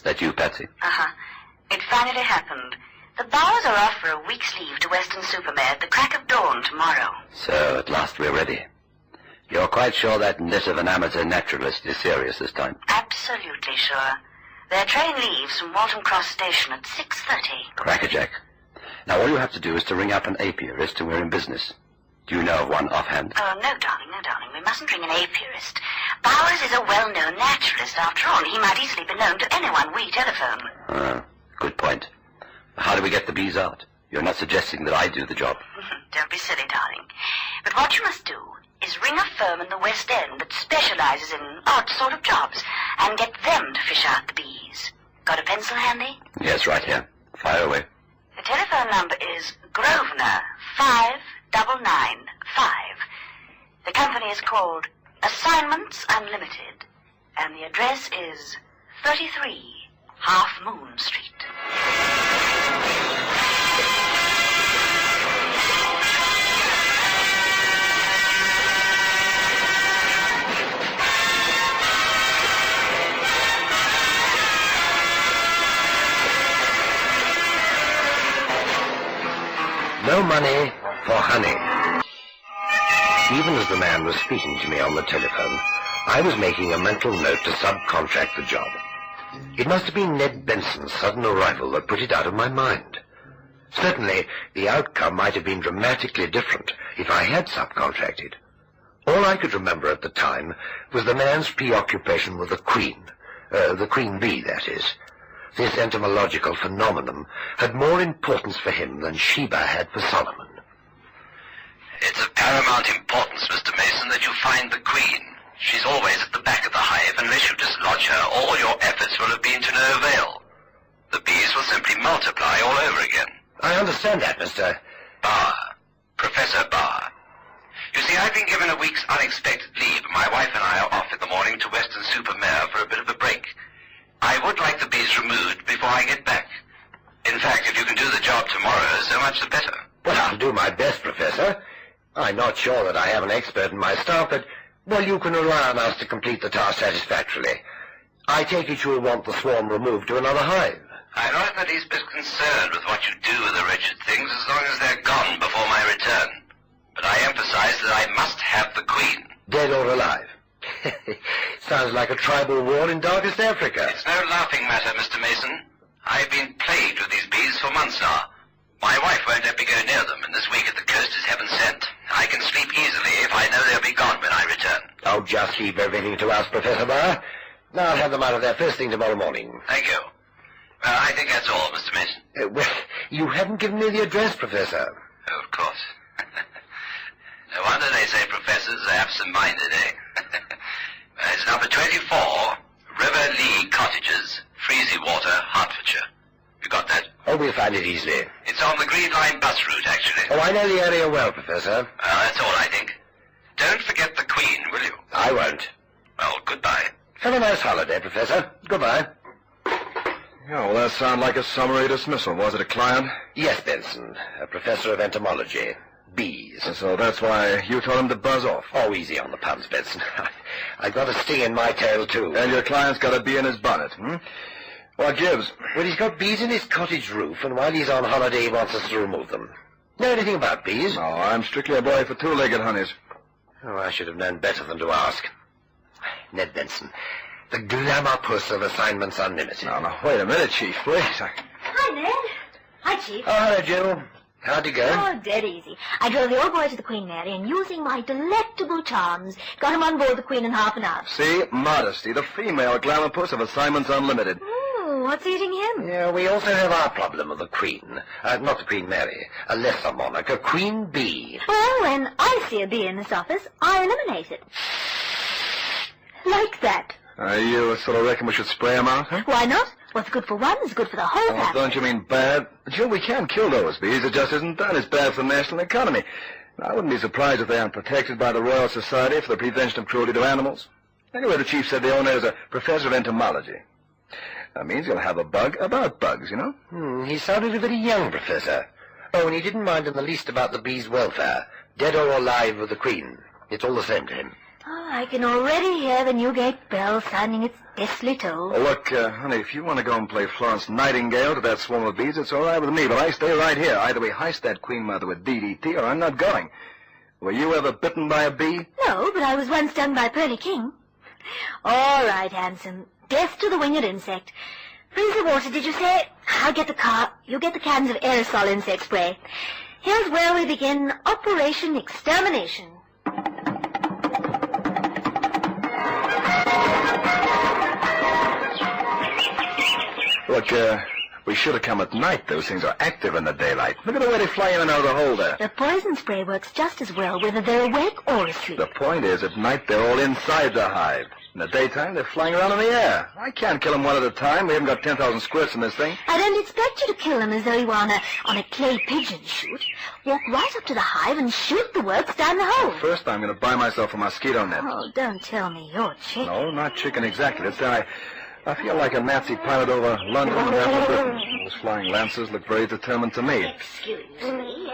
Is that you, Patsy? Uh-huh. It finally happened. The Bowers are off for a week's leave to Weston-super-Mare at the crack of dawn tomorrow. So, at last we're ready. You're quite sure that net of an amateur naturalist is serious this time? Absolutely sure. Their train leaves from Waltham Cross Station at 6:30. Crackerjack. Now, all you have to do is to ring up an apiarist and we're in business. Do you know of one offhand? Oh, no, darling. We mustn't ring an apiarist. Bowers is a well-known naturalist, after all. He might easily be known to anyone we telephone. Good point. How do we get the bees out? You're not suggesting that I do the job. Don't be silly, darling. But what you must do is ring a firm in the West End that specializes in odd sort of jobs and get them to fish out the bees. Got a pencil handy? Yes, right here. Fire away. The telephone number is Grosvenor 5995. The company is called Assignments Unlimited, and the address is 33 Half Moon Street. No money for honey. Even as the man was speaking to me on the telephone, I was making a mental note to subcontract the job. It must have been Ned Benson's sudden arrival that put it out of my mind. Certainly, the outcome might have been dramatically different if I had subcontracted. All I could remember at the time was the man's preoccupation with the queen bee, that is. This entomological phenomenon had more importance for him than Sheba had for Solomon. It's of paramount importance, Mr. Mason, that you find the queen. She's always at the back of the hive. Unless you dislodge her, all your efforts will have been to no avail. The bees will simply multiply all over again. I understand that, Mr. Barr. Professor Barr. You see, I've been given a week's unexpected leave. My wife and I are off in the morning to Weston-super-Mare for a bit of a break. I would like the bees removed before I get back. In fact, if you can do the job tomorrow, so much the better. Well, I'll do my best, Professor. I'm not sure that I have an expert in my staff, but, well, you can rely on us to complete the task satisfactorily. I take it you'll want the swarm removed to another hive. I'm not in the least bit concerned with what you do with the wretched things as long as they're gone before my return. But I emphasize that I must have the queen. Dead or alive? Sounds like a tribal war in darkest Africa. It's no laughing matter, Mr. Mason. I've been plagued with these bees for months now. My wife won't let me go near them, and this week at the coast is heaven sent. I can sleep easily if I know they'll be gone when I return. Oh, just leave everything to us, Professor Barr. I'll have them out of there first thing tomorrow morning. Thank you. Well, I think that's all, Mr. Mason. Well, you haven't given me the address, Professor. Oh, of course. No wonder they say professors are absent-minded, eh? It's number 24, River Lee Cottages, Freezy Water, Hertfordshire. You got that? Oh, we'll find it easily. It's on the Green Line bus route, actually. Oh, I know the area well, Professor. That's all, I think. Don't forget the Queen, will you? I won't. Well, goodbye. Have a nice holiday, Professor. Goodbye. Yeah, well, that sounded like a summary dismissal. Was it a client? Yes, Benson, a professor of entomology. Bees. So that's why you told him to buzz off. Oh, easy on the puns, Benson. I've got a sting in my tail, too. And your client's got a bee in his bonnet, What gives? Well, he's got bees in his cottage roof, and while he's on holiday, he wants us to remove them. Know anything about bees? No, I'm strictly a boy for two-legged honeys. Oh, I should have known better than to ask. Ned Benson, the glamour puss of Assignments Unlimited. Now, wait a minute, Chief, please. Hi, Ned. Hi, Chief. Oh, hello, Jill. How'd you go? Oh, dead easy. I drove the old boy to the Queen Mary, and using my delectable charms, got him on board the Queen in half an hour. See? Modesty, the female glamour puss of Assignments Unlimited. What's eating him? Yeah, we also have our problem with the Queen. Not the Queen Mary, a lesser monarch, a Queen Bee. Well, when I see a bee in this office, I eliminate it. Like that. You sort of reckon we should spray him out, huh? Why not? What's good for one is good for the whole family. Don't you mean bad? Jill, we can kill those bees. It just isn't done as bad for the national economy. I wouldn't be surprised if they aren't protected by the Royal Society for the Prevention of Cruelty to Animals. Anyway, the chief said the owner is a professor of entomology. That means he'll have a bug about bugs, you know? He sounded a very young professor. Oh, and he didn't mind in the least about the bees' welfare. Dead or alive with the Queen. It's all the same to him. Oh, I can already hear the Newgate bell sounding its deathly toll. Oh, look, honey, if you want to go and play Florence Nightingale to that swarm of bees, it's all right with me, but I stay right here. Either we heist that Queen Mother with DDT, or I'm not going. Were you ever bitten by a bee? No, but I was once stung by Pearly King. All right, handsome. Death to the winged insect. Freeze the water, did you say? I'll get the car. You get the cans of aerosol insect spray. Here's where we begin Operation Extermination. Look, we should have come at night. Those things are active in the daylight. Look at the way they fly in and out of the hole there. The poison spray works just as well whether they're awake or asleep. The point is, at night, they're all inside the hive. In the daytime, they're flying around in the air. I can't kill them one at a time. We haven't got 10,000 squirts in this thing. I don't expect you to kill them as though you were on a clay pigeon shoot. Walk right up to the hive and shoot the works down the hole. First, I'm going to buy myself a mosquito net. Oh, don't tell me you're chicken. No, not chicken exactly. It's I feel like a Nazi pilot over London and half of Britain. Those flying lancers look very determined to me. Excuse me.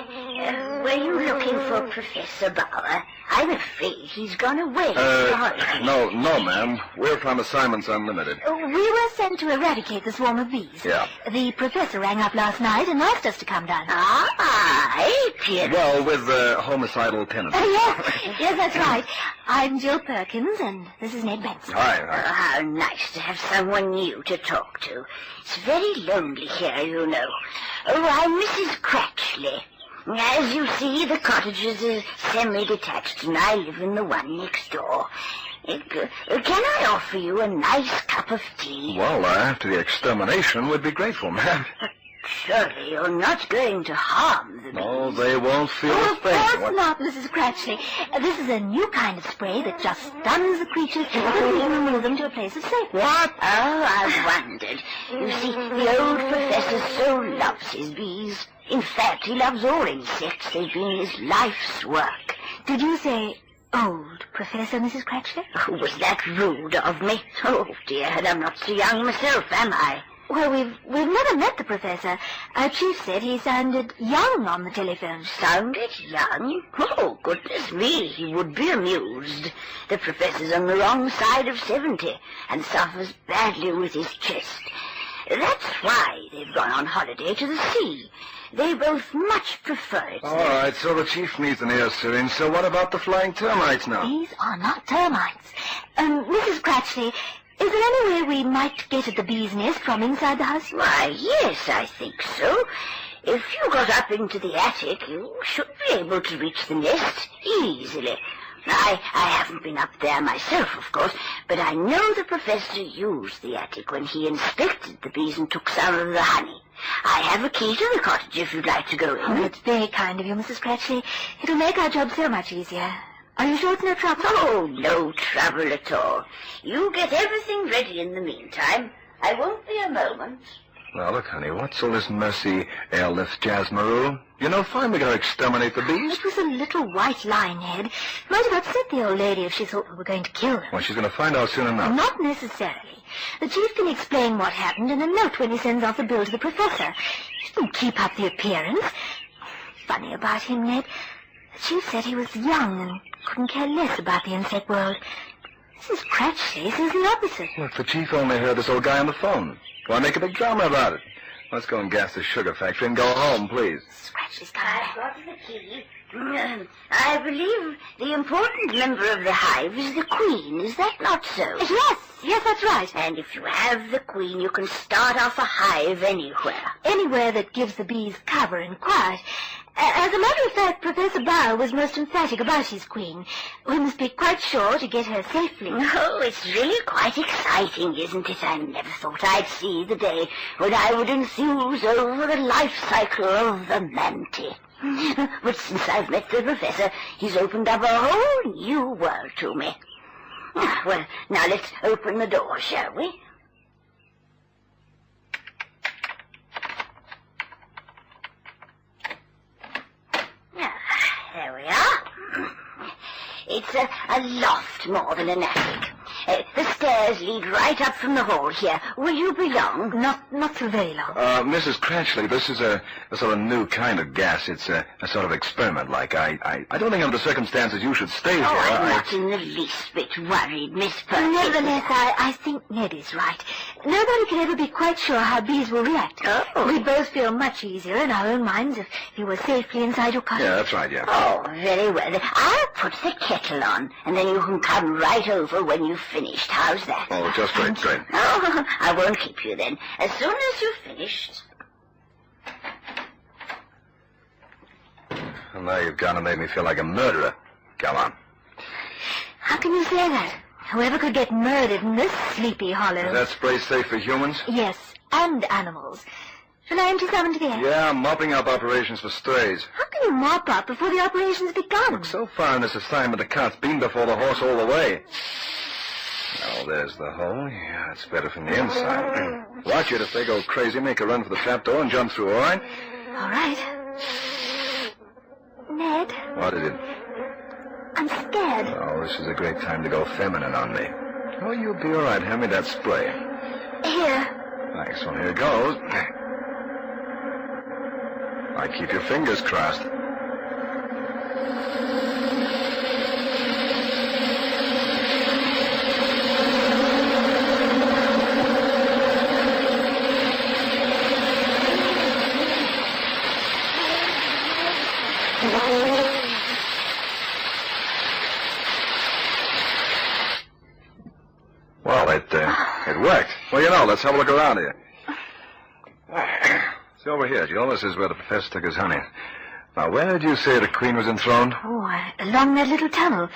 Were you looking for Professor Bauer? I'm afraid he's gone away. No, ma'am. We're from Assignments Unlimited. We were sent to eradicate the swarm of bees. Yeah. The professor rang up last night and asked us to come down. Ep037. Well, with homicidal tendencies. Yes, that's right. I'm Jill Perkins, and this is Ned Benson. Hi. How nice to have someone new to talk to. It's very lonely here, you know. Oh, I'm Mrs. Cratchley. As you see, the cottage is semi-detached, and I live in the one next door. Can I offer you a nice cup of tea? Well, after the extermination, we'd be grateful, ma'am. Surely you're not going to harm the bees. No, they won't feel Oh, a of thing. course not, Mrs. Cratchley. This is a new kind of spray that just stuns the creatures and we remove them to a place of safety. What? Oh, I wondered. You see, the old professor so loves his bees. In fact, he loves all insects. They've been his life's work. Did you say old Professor, Mrs. Cratchley? Oh, was that rude of me? Oh, dear, and I'm not so young myself, am I? Well, we've never met the professor. Our chief said he sounded young on the telephone. Sounded young? Oh, goodness me, he would be amused. The professor's on the wrong side of 70 and suffers badly with his chest. That's why they've gone on holiday to the sea. They both much prefer it. All right, so the chief needs an air syringe. So what about the flying termites now? These are not termites. Mrs. Cratchley, is there any way we might get at the bee's nest from inside the house? Why, yes, I think so. If you got up into the attic, you should be able to reach the nest easily. I haven't been up there myself, of course, but I know the professor used the attic when he inspected the bees and took some of the honey. I have a key to the cottage if you'd like to go in. Oh, it's very kind of you, Mrs. Cratchley. It'll make our job so much easier. Are you sure it's no trouble? Oh, no trouble at all. You get everything ready in the meantime. I won't be a moment. Now, look, honey, what's all this messy airlift jazzmaroo? You know, fine, we gotta exterminate the bees. It was a little white lie, Ned. Might have upset the old lady if she thought we were going to kill her. Well, she's gonna find out soon enough. Not necessarily. The chief can explain what happened in a note when he sends off the bill to the professor. He didn't keep up the appearance. Funny about him, Ned. The chief said he was young and couldn't care less about the insect world. Mrs. Cratchley says the opposite. Look, the chief only heard this old guy on the phone. Why make a big drama about it? Let's go and gas the sugar factory and go home, please. Mrs. Cratchley's coming I've back. got the key. I believe the important member of the hive is the queen. Is that not so? Yes, that's right. And if you have the queen, you can start off a hive anywhere. Anywhere that gives the bees cover and quiet. As a matter of fact, Professor Bauer was most emphatic about his queen. We must be quite sure to get her safely. Oh, it's really quite exciting, isn't it? I never thought I'd see the day when I would enthuse over the life cycle of the mantis. But since I've met the professor, he's opened up a whole new world to me. Well, now let's open the door, shall we? There we are. It's a loft more than an attic. The stairs lead right up from the hall here. Will you be long? Not for very long. Mrs. Cratchley, this is a sort of new kind of gas. It's a sort of experiment. Like, I don't think under the circumstances you should stay here. I'm not in the least bit worried, Miss Perkins. Nevertheless, I think Ned is right. Nobody can ever be quite sure how bees will react. Oh. We'd both feel much easier in our own minds if you were safely inside your cottage. Yeah, that's right, yeah. Oh, very well. I'll put the kettle on, and then you can come right over when you've finished. How's that? Oh, just great. Oh, I won't keep you then. As soon as you've finished. Well, now you've gone and made me feel like a murderer. Come on. How can you say that? Whoever could get murdered in this sleepy hollow? Is that spray safe for humans? Yes, and animals. Shall I empty some into the air? Yeah, I'm mopping up operations for strays. How can you mop up before the operation's begun? Look, so far in this assignment, the cart's been before the horse all the way. Oh, there's the hole. Yeah, it's better from the inside. Watch it. If they go crazy, make a run for the trapdoor and jump through, all right? All right. Ned, What is it? I'm scared. Oh, this is a great time to go feminine on me. Oh, you'll be all right. Hand me that spray. Here. Thanks. Well, here goes. I keep your fingers crossed. Well, it worked. Well, you know, let's have a look around here. See over here, Jill. This is where the professor took his honey. Now, where did you say the queen was enthroned? Oh, along that little tunnel.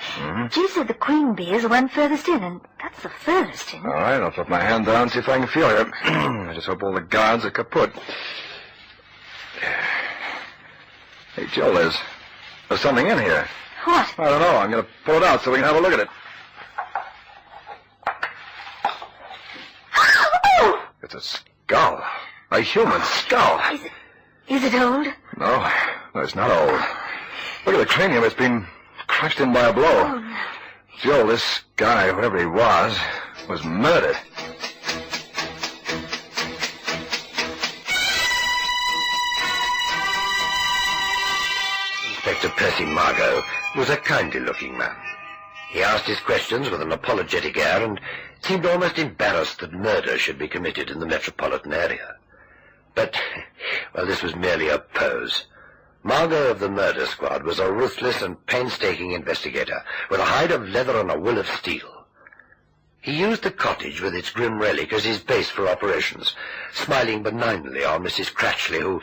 She said the queen bee is the one furthest in, and that's the furthest in. All right, I'll put my hand down and see if I can feel her. I just hope all the guards are kaput. Hey, Jill, there's something in here. What? I don't know. I'm going to pull it out so we can have a look at it. Oh! It's a skull. A human skull. Is it old? No, it's not old. Look at the cranium. It's been crushed in by a blow. Oh, no. Joe, this guy, whoever he was murdered. Inspector Percy Margot was a kindly-looking man. He asked his questions with an apologetic air and seemed almost embarrassed that murder should be committed in the metropolitan area. But, well, this was merely a pose. Margot of the murder squad was a ruthless and painstaking investigator with a hide of leather and a will of steel. He used the cottage with its grim relic as his base for operations, smiling benignly on Mrs. Cratchley, who,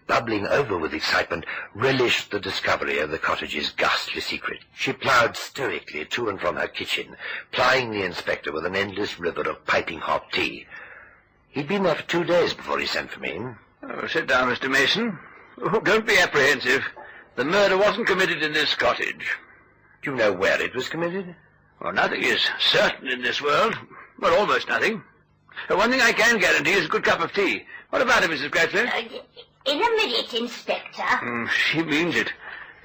bubbling over with excitement, relished the discovery of the cottage's ghastly secret. She ploughed stoically to and from her kitchen, plying the inspector with an endless river of piping hot tea. He'd been there for 2 days before he sent for me. Oh, sit down, Mr. Mason. Oh, don't be apprehensive. The murder wasn't committed in this cottage. Do you know where it was committed? Well, nothing is certain in this world. Well, almost nothing. One thing I can guarantee is a good cup of tea. What about it, Mrs. Cratchley? In a minute, Inspector. She means it.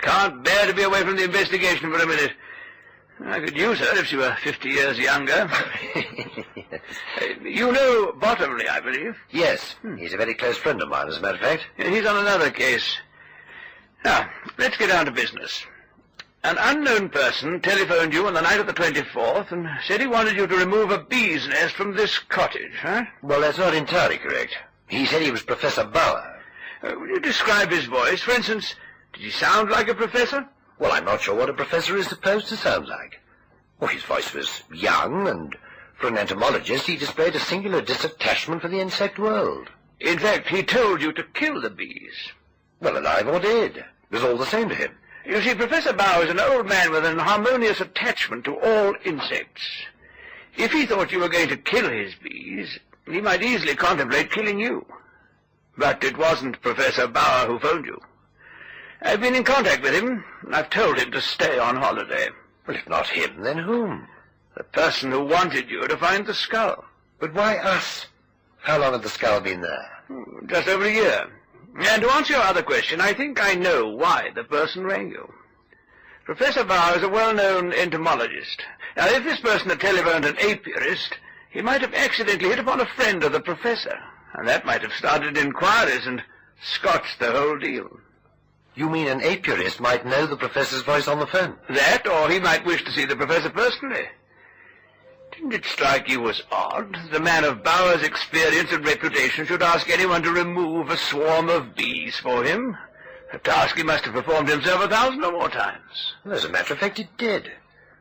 Can't bear to be away from the investigation for a minute. I could use her if she were 50 years younger. You know Bottomley, I believe? Yes, he's a very close friend of mine, as a matter of fact. He's on another case. Now, let's get down to business. An unknown person telephoned you on the night of the 24th and said he wanted you to remove a bee's nest from this cottage, huh? Well, that's not entirely correct. He said he was Professor Bauer. Will you describe his voice? For instance, did he sound like a professor? Well, I'm not sure what a professor is supposed to sound like. Well, his voice was young, and for an entomologist, he displayed a singular disattachment for the insect world. In fact, he told you to kill the bees. Well, alive or dead. It was all the same to him. You see, Professor Bauer is an old man with an harmonious attachment to all insects. If he thought you were going to kill his bees, he might easily contemplate killing you. But it wasn't Professor Bauer who phoned you. I've been in contact with him, and I've told him to stay on holiday. Well, if not him, then whom? The person who wanted you to find the skull. But why us? How long had the skull been there? Just over a year. And to answer your other question, I think I know why the person rang you. Professor Barr is a well-known entomologist. Now, if this person had telephoned an apiarist, he might have accidentally hit upon a friend of the professor, and that might have started inquiries and scotched the whole deal. You mean an apiarist might know the professor's voice on the phone? That, or he might wish to see the professor personally. Didn't it strike you as odd that a man of Bauer's experience and reputation should ask anyone to remove a swarm of bees for him? A task he must have performed himself 1,000 or more times. Well, as a matter of fact, it did.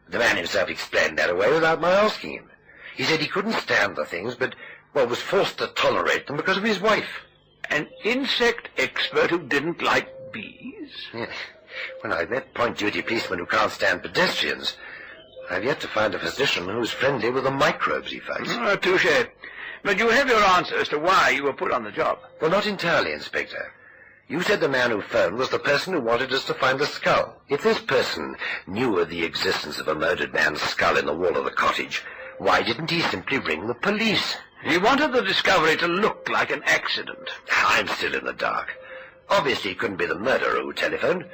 The man himself explained that away without my asking him. He said he couldn't stand the things, but, well, was forced to tolerate them because of his wife. An insect expert who didn't like bees? Yeah. Well, I've met point-duty policemen who can't stand pedestrians. I've yet to find a physician who's friendly with the microbes he fights. Touché. But you have your answer as to why you were put on the job. Well, not entirely, Inspector. You said the man who phoned was the person who wanted us to find the skull. If this person knew of the existence of a murdered man's skull in the wall of the cottage, why didn't he simply ring the police? He wanted the discovery to look like an accident. I'm still in the dark. Obviously, it couldn't be the murderer who telephoned,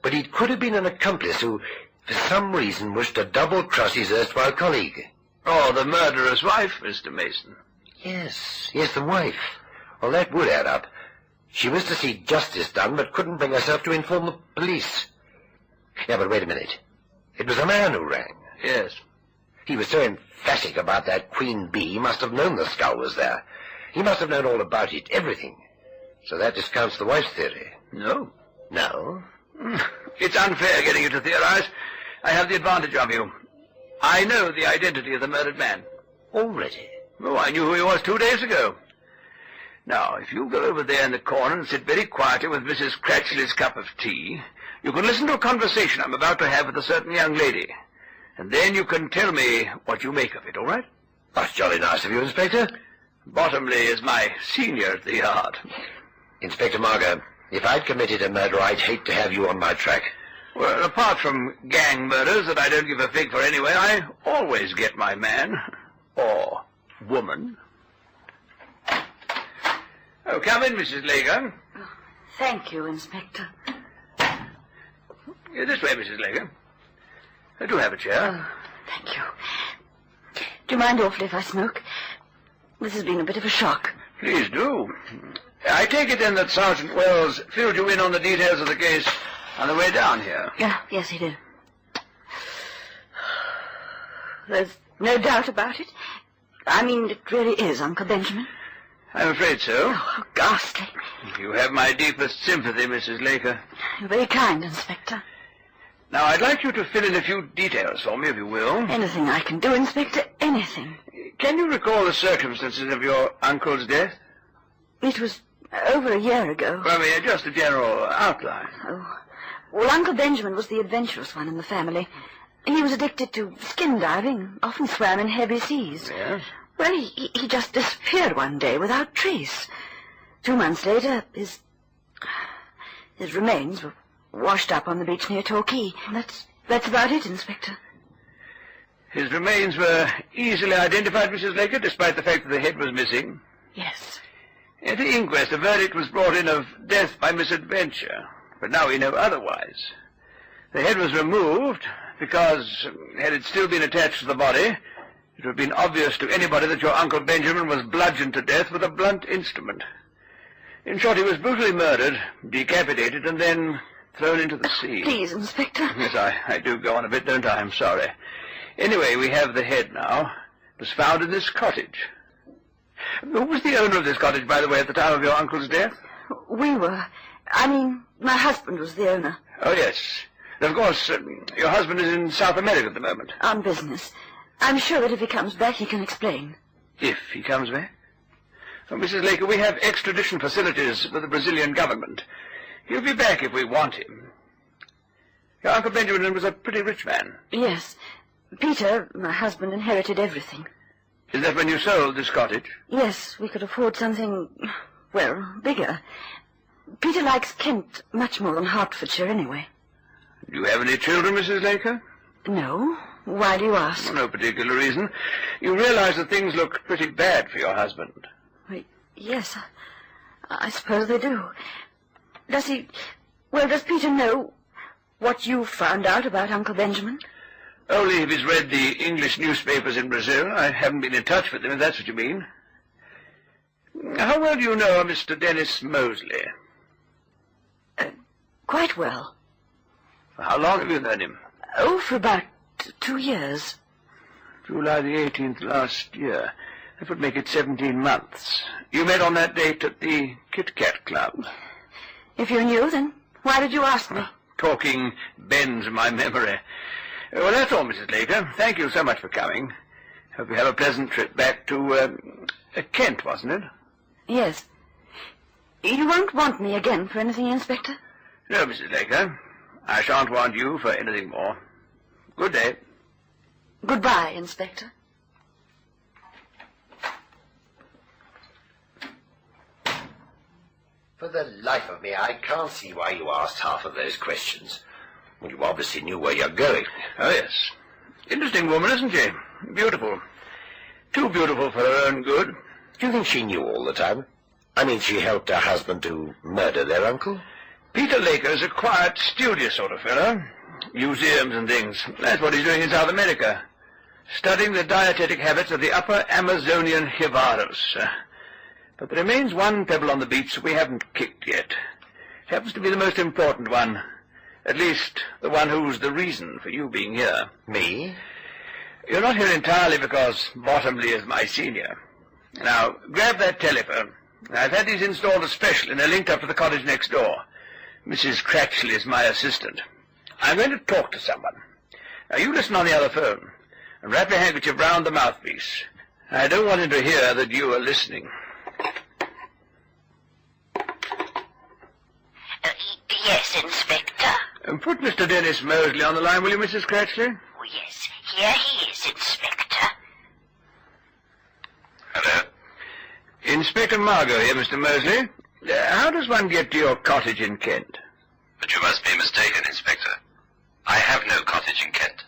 but it could have been an accomplice who, for some reason, wished to double-cross his erstwhile colleague. Or the murderer's wife, Mr. Mason. Yes, the wife. Well, that would add up. She was to see justice done, but couldn't bring herself to inform the police. Yeah, but wait a minute. It was a man who rang. Yes. He was so emphatic about that queen bee, he must have known the skull was there. He must have known all about it, everything. So that discounts the wife's theory. No. No? It's unfair getting you to theorize. I have the advantage of you. I know the identity of the murdered man. Already? Oh, I knew who he was 2 days ago. Now, if you go over there in the corner and sit very quietly with Mrs. Cratchley's cup of tea, you can listen to a conversation I'm about to have with a certain young lady. And then you can tell me what you make of it, all right? That's jolly nice of you, Inspector. Bottomley is my senior at the yard. Inspector Margot, if I'd committed a murder, I'd hate to have you on my track. Well, apart from gang murders that I don't give a fig for anyway, I always get my man. Or woman. Oh, come in, Mrs. Lager. Oh, thank you, Inspector. This way, Mrs. Lager. Do have a chair. Oh, thank you. Do you mind awfully if I smoke? This has been a bit of a shock. Please do. I take it then that Sergeant Wells filled you in on the details of the case on the way down here. Yes, he did. There's no doubt about it. I mean, it really is Uncle Benjamin. I'm afraid so. Oh, how ghastly. You have my deepest sympathy, Mrs. Laker. You're very kind, Inspector. Now, I'd like you to fill in a few details for me, if you will. Anything I can do, Inspector, anything. Can you recall the circumstances of your uncle's death? It was over a year ago. Well, I mean, just a general outline. Oh. Well, Uncle Benjamin was the adventurous one in the family. He was addicted to skin diving, often swam in heavy seas. Yes? Well, he just disappeared one day without trace. 2 months later, his remains were washed up on the beach near Torquay. That's about it, Inspector. His remains were easily identified, Mrs. Laker, despite the fact that the head was missing. Yes. At the inquest, a verdict was brought in of death by misadventure, but now we know otherwise. The head was removed because, had it still been attached to the body, it would have been obvious to anybody that your Uncle Benjamin was bludgeoned to death with a blunt instrument. In short, he was brutally murdered, decapitated, and then thrown into the sea. Please, Inspector. Yes, I do go on a bit, don't I? I'm sorry. Anyway, we have the head now. It was found in this cottage. Who was the owner of this cottage, by the way, at the time of your uncle's death? We were. I mean, my husband was the owner. Oh, yes. And of course, your husband is in South America at the moment. On business. I'm sure that if he comes back, he can explain. If he comes back? Oh, Mrs. Laker, we have extradition facilities with the Brazilian government. He'll be back if we want him. Your Uncle Benjamin was a pretty rich man. Yes. Peter, my husband, inherited everything. Is that when you sold this cottage? Yes, we could afford something, well, bigger. Peter likes Kent much more than Hertfordshire, anyway. Do you have any children, Mrs. Laker? No. Why do you ask? No particular reason. You realize that things look pretty bad for your husband. Yes, I suppose they do. Does Peter know what you've found out about Uncle Benjamin? Only if he's read the English newspapers in Brazil. I haven't been in touch with him, if that's what you mean. How well do you know Mr. Dennis Moseley? Quite well. How long have you known him? Oh, for about 2 years. July the 18th last year. That would make it 17 months. You met on that date at the Kit Kat Club. If you knew, then why did you ask me? Talking bends my memory. Well, that's all, Mrs. Laker. Thank you so much for coming. Hope you have a pleasant trip back to, Kent, wasn't it? Yes. You won't want me again for anything, Inspector? No, Mrs. Laker. I shan't want you for anything more. Good day. Goodbye, Inspector. For the life of me, I can't see why you asked half of those questions. Well, you obviously knew where you're going. Oh, yes. Interesting woman, isn't she? Beautiful. Too beautiful for her own good. Do you think she knew all the time? I mean, she helped her husband to murder their uncle? Peter Laker's a quiet, studious sort of fellow. Museums and things. That's what he's doing in South America. Studying the dietetic habits of the upper Amazonian jivaros. But there remains one pebble on the beach we haven't kicked yet. It happens to be the most important one. At least, the one who's the reason for you being here. Me? You're not here entirely because Bottomley is my senior. Now, grab that telephone. I've had these installed especially, and they're linked up to the cottage next door. Mrs. Cratchley is my assistant. I'm going to talk to someone. Now, you listen on the other phone, and wrap your handkerchief round the mouthpiece. I don't want him to hear that you are listening. Yes, Inspector. Put Mr. Dennis Moseley on the line, will you, Mrs. Cratchley? Oh, yes. Here he is, Inspector. Hello? Inspector Margot here, Mr. Moseley. How does one get to your cottage in Kent? But you must be mistaken, Inspector. I have no cottage in Kent.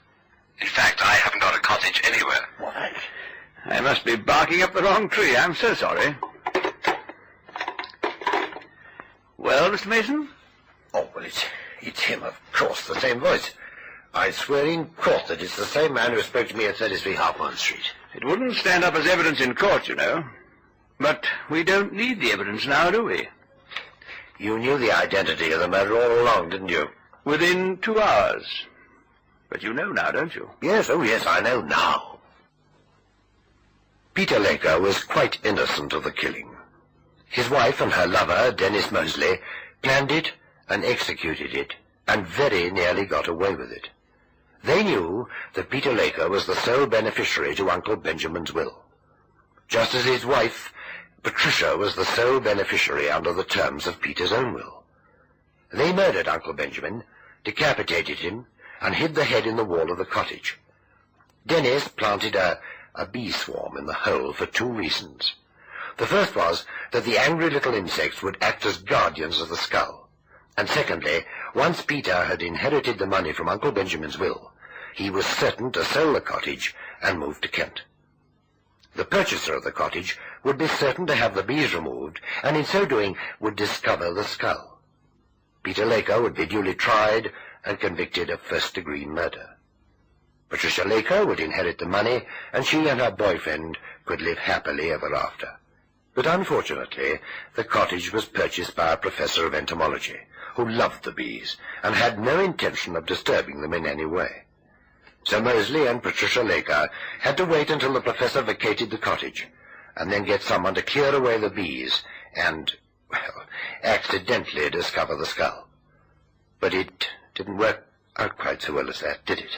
In fact, I haven't got a cottage anywhere. What? I must be barking up the wrong tree. I'm so sorry. Well, Mr. Mason? Oh, well, it's him, of course, the same voice. I swear in court that it's the same man who spoke to me at 33 Harpon Street. It wouldn't stand up as evidence in court, you know. But we don't need the evidence now, do we? You knew the identity of the murderer all along, didn't you? Within 2 hours. But you know now, don't you? Yes, oh yes, I know now. Peter Laker was quite innocent of the killing. His wife and her lover, Dennis Moseley, planned it and executed it, and very nearly got away with it. They knew that Peter Laker was the sole beneficiary to Uncle Benjamin's will, just as his wife, Patricia, was the sole beneficiary under the terms of Peter's own will. They murdered Uncle Benjamin, decapitated him, and hid the head in the wall of the cottage. Dennis planted a bee swarm in the hole for 2 reasons. The first was that the angry little insects would act as guardians of the skull. And secondly, once Peter had inherited the money from Uncle Benjamin's will, he was certain to sell the cottage and move to Kent. The purchaser of the cottage would be certain to have the bees removed, and in so doing would discover the skull. Peter Laker would be duly tried and convicted of first-degree murder. Patricia Laker would inherit the money, and she and her boyfriend could live happily ever after. But unfortunately, the cottage was purchased by a professor of entomology, who loved the bees, and had no intention of disturbing them in any way. So Moseley and Patricia Laker had to wait until the professor vacated the cottage, and then get someone to clear away the bees and, well, accidentally discover the skull. But it didn't work out quite so well as that, did it?